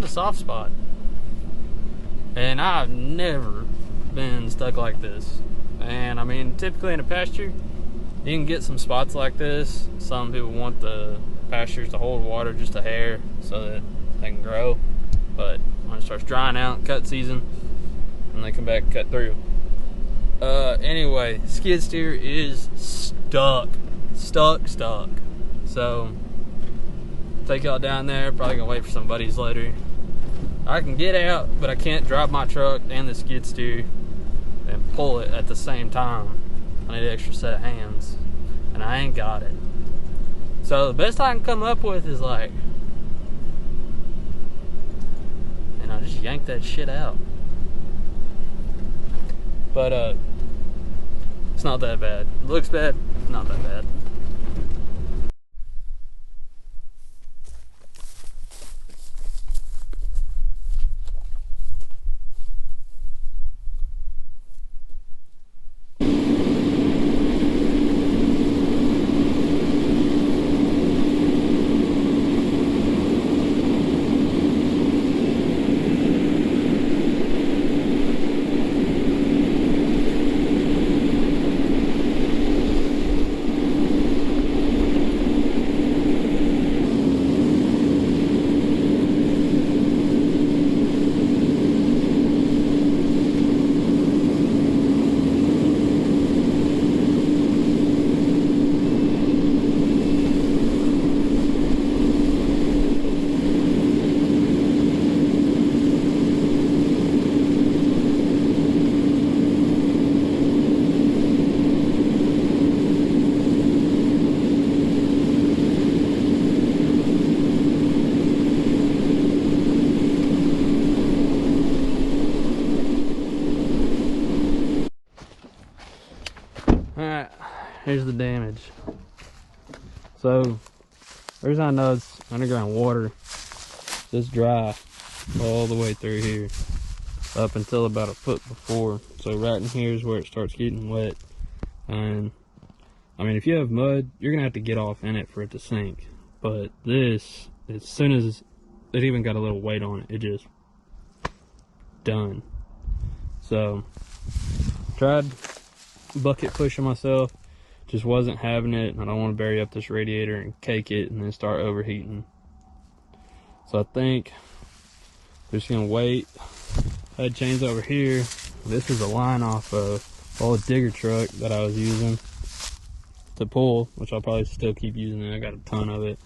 a soft spot. And I've never been stuck like this. And I mean, typically in a pasture, you can get some spots like this. Some people want the pastures to hold water just a hair so that they can grow. But when it starts drying out, cut season, and they come back and cut through. Anyway, skid steer is stuck. So, take y'all down there. Probably gonna wait for some buddies later. I can get out, but I can't drive my truck and the skid steer and pull it at the same time. I need an extra set of hands, and I ain't got it. So the best I can come up with is like, and I just yank that shit out. But it's not that bad. It looks bad, not that bad. Alright, here's the damage. So, the reason I know it's underground water, it's dry all the way through here, up until about a foot before. So right in here is where it starts getting wet. And, I mean, if you have mud, you're going to have to get off in it for it to sink. But this, as soon as it even got a little weight on it, it just, done. So, tried bucket pushing myself, just wasn't having it. I don't want to bury up this radiator and cake it and then start overheating. So I think I'm just gonna wait. Head chains over here. This is a line off of old digger truck that I was using to pull, which I'll probably still keep using it. I got a ton of it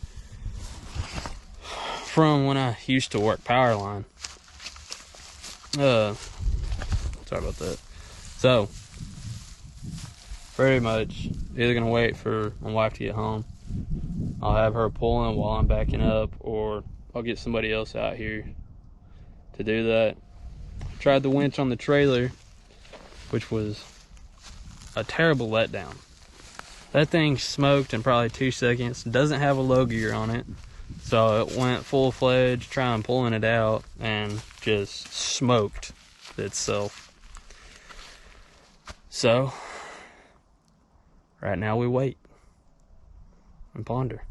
from when I used to work power line. Sorry about that. So pretty much either gonna wait for my wife to get home. I'll have her pulling while I'm backing up, or I'll get somebody else out here to do that. Tried the winch on the trailer, which was a terrible letdown. That thing smoked in probably 2 seconds. It doesn't have a low gear on it, so it went full-fledged trying pulling it out and just smoked itself. So right now we wait and ponder.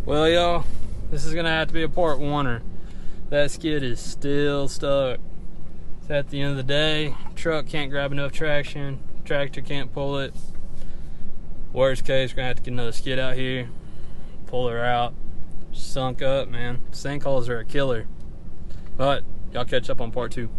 Well, y'all, this is gonna have to be a part oneer. That skid is still stuck. It's at the end of the day. Truck can't grab enough traction. Tractor can't pull it. Worst case, we're gonna have to get another skid out here, pull her out. Sunk up, man. Sinkholes are a killer. But y'all catch up on part 2.